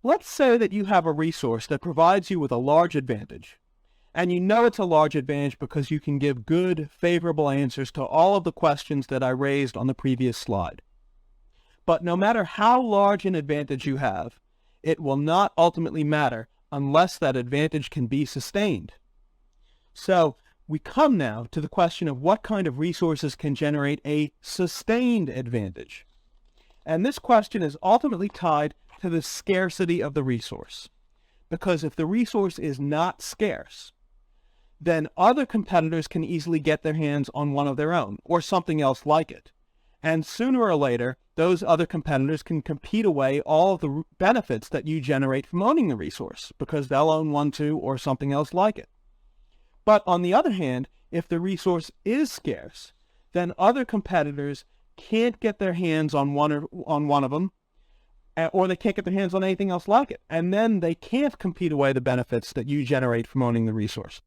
Let's say that you have a resource that provides you with a large advantage, and you know it's a large advantage because you can give good, favorable answers to all of the questions that I raised on the previous slide. But no matter how large an advantage you have, it will not ultimately matter unless that advantage can be sustained. So we come now to the question of what kind of resources can generate a sustained advantage. And this question is ultimately tied to the scarcity of the resource. Because if the resource is not scarce, then other competitors can easily get their hands on one of their own, or something else like it. And sooner or later, those other competitors can compete away all of the benefits that you generate from owning the resource, because they'll own one too, or something else like it. But on the other hand, if the resource is scarce, then other competitors can't get their hands on one of them, or they can't get their hands on anything else like it. And then they can't compete away the benefits that you generate from owning the resource.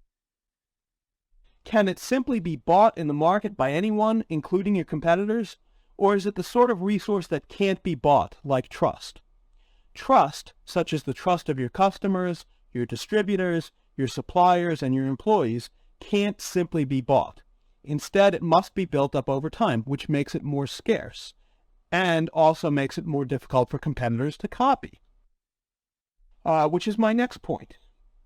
Can it simply be bought in the market by anyone, including your competitors? Or is it the sort of resource that can't be bought, like trust? Trust, such as the trust of your customers, your distributors, your suppliers, and your employees, can't simply be bought. Instead, it must be built up over time, which makes it more scarce, and also makes it more difficult for competitors to copy. Which is my next point,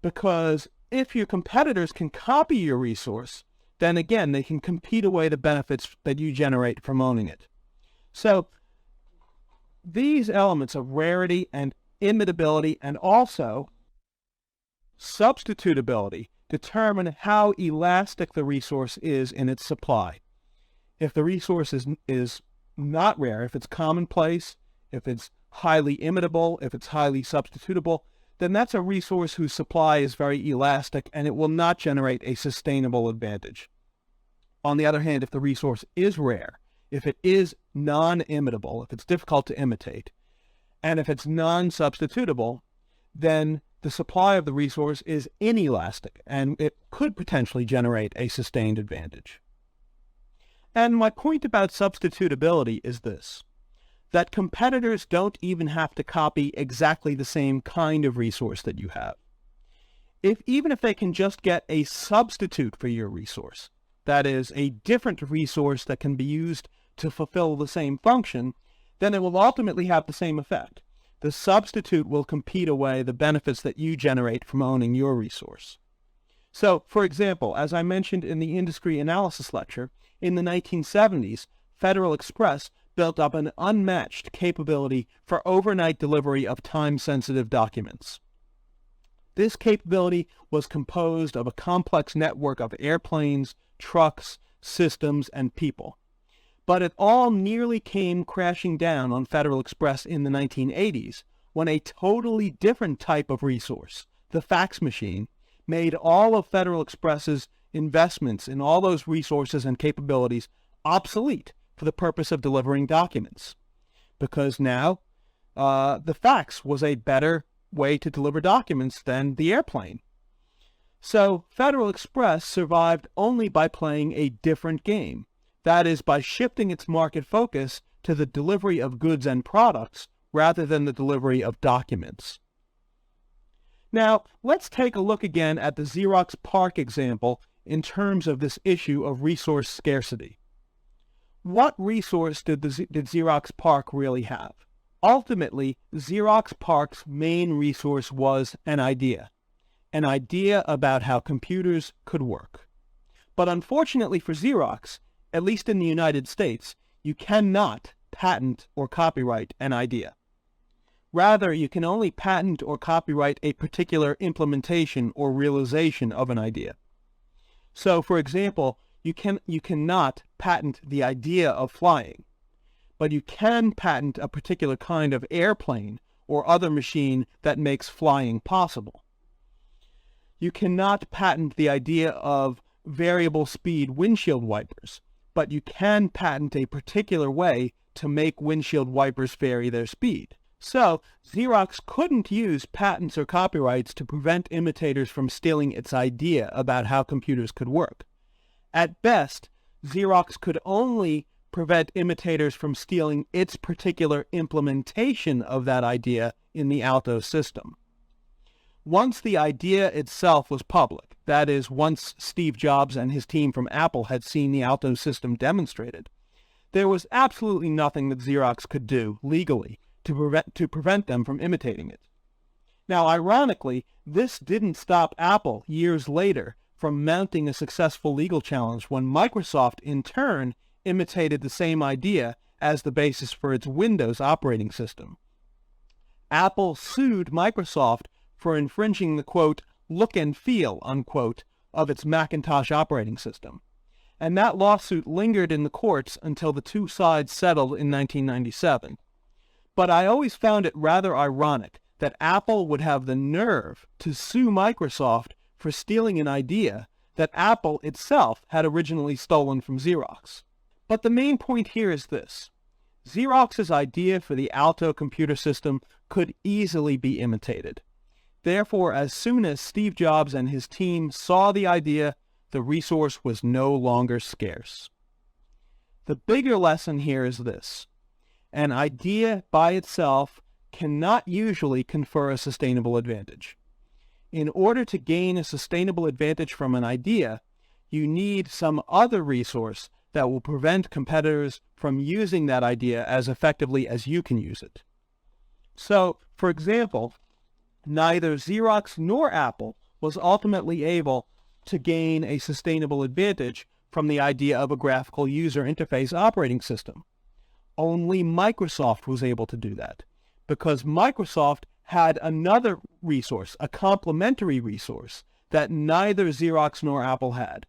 because if your competitors can copy your resource, then again, they can compete away the benefits that you generate from owning it. So these elements of rarity and imitability and also substitutability determine how elastic the resource is in its supply. If the resource is not rare, if it's commonplace, if it's highly imitable, if it's highly substitutable, then that's a resource whose supply is very elastic and it will not generate a sustainable advantage. On the other hand, if the resource is rare, if it is non-imitable, if it's difficult to imitate, and if it's non-substitutable, then the supply of the resource is inelastic and it could potentially generate a sustained advantage. And my point about substitutability is this, that competitors don't even have to copy exactly the same kind of resource that you have. Even if they can just get a substitute for your resource, that is, a different resource that can be used to fulfill the same function, then it will ultimately have the same effect. The substitute will compete away the benefits that you generate from owning your resource. So, for example, as I mentioned in the industry analysis lecture, in the 1970s, Federal Express built up an unmatched capability for overnight delivery of time-sensitive documents. This capability was composed of a complex network of airplanes, trucks, systems, and people. But it all nearly came crashing down on Federal Express in the 1980s, when a totally different type of resource, the fax machine, made all of Federal Express's investments in all those resources and capabilities obsolete for the purpose of delivering documents. Because now the fax was a better way to deliver documents than the airplane. So Federal Express survived only by playing a different game. That is, by shifting its market focus to the delivery of goods and products rather than the delivery of documents. Now, let's take a look again at the Xerox PARC example in terms of this issue of resource scarcity. What resource did Xerox PARC really have? Ultimately, Xerox PARC's main resource was an idea about how computers could work. But unfortunately for Xerox, at least in the United States, you cannot patent or copyright an idea. Rather, you can only patent or copyright a particular implementation or realization of an idea. So, for example, you cannot patent the idea of flying, but you can patent a particular kind of airplane or other machine that makes flying possible. You cannot patent the idea of variable speed windshield wipers, but you can patent a particular way to make windshield wipers vary their speed. So, Xerox couldn't use patents or copyrights to prevent imitators from stealing its idea about how computers could work. At best, Xerox could only prevent imitators from stealing its particular implementation of that idea in the Alto system. Once the idea itself was public, that is, once Steve Jobs and his team from Apple had seen the Alto system demonstrated, there was absolutely nothing that Xerox could do legally to prevent them from imitating it. Now, ironically, this didn't stop Apple years later from mounting a successful legal challenge when Microsoft, in turn, imitated the same idea as the basis for its Windows operating system. Apple sued Microsoft for infringing the, quote, look and feel, unquote, of its Macintosh operating system. And that lawsuit lingered in the courts until the two sides settled in 1997. But I always found it rather ironic that Apple would have the nerve to sue Microsoft for stealing an idea that Apple itself had originally stolen from Xerox. But the main point here is this. Xerox's idea for the Alto computer system could easily be imitated. Therefore, as soon as Steve Jobs and his team saw the idea, the resource was no longer scarce. The bigger lesson here is this. An idea by itself cannot usually confer a sustainable advantage. In order to gain a sustainable advantage from an idea, you need some other resource that will prevent competitors from using that idea as effectively as you can use it. So, for example, neither Xerox nor Apple was ultimately able to gain a sustainable advantage from the idea of a graphical user interface operating system. Only Microsoft was able to do that, because Microsoft had another resource, a complementary resource, that neither Xerox nor Apple had.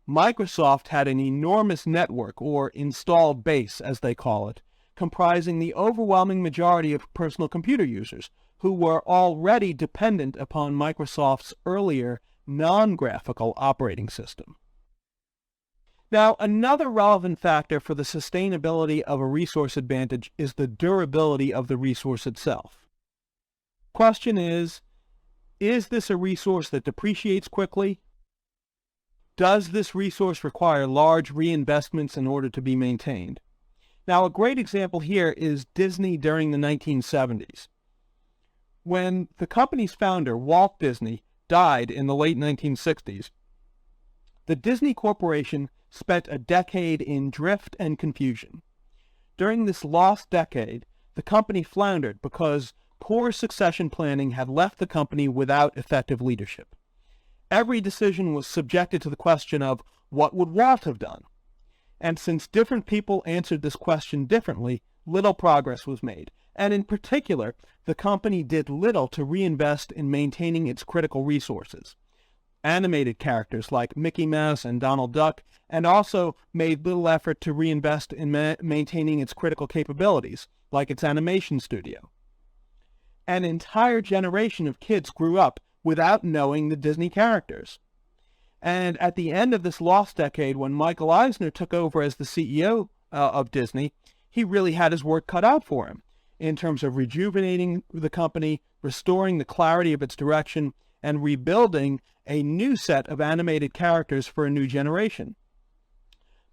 Microsoft had an enormous network, or installed base, as they call it, comprising the overwhelming majority of personal computer users, who were already dependent upon Microsoft's earlier non-graphical operating system. Now, another relevant factor for the sustainability of a resource advantage is the durability of the resource itself. Question is this a resource that depreciates quickly? Does this resource require large reinvestments in order to be maintained? Now, a great example here is Disney during the 1970s. When the company's founder, Walt Disney, died in the late 1960s, the Disney Corporation spent a decade in drift and confusion. During this lost decade, the company floundered because poor succession planning had left the company without effective leadership. Every decision was subjected to the question of, what would Walt have done? And since different people answered this question differently, little progress was made. And in particular, the company did little to reinvest in maintaining its critical resources. Animated characters like Mickey Mouse and Donald Duck, and also made little effort to reinvest in maintaining its critical capabilities, like its animation studio. An entire generation of kids grew up without knowing the Disney characters. And at the end of this lost decade, when Michael Eisner took over as the CEO of Disney, he really had his work cut out for him in terms of rejuvenating the company, restoring the clarity of its direction, and rebuilding a new set of animated characters for a new generation.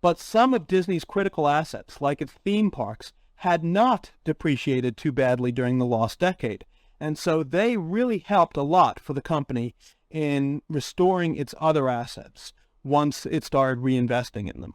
But some of Disney's critical assets, like its theme parks, had not depreciated too badly during the lost decade, and so they really helped a lot for the company in restoring its other assets once it started reinvesting in them.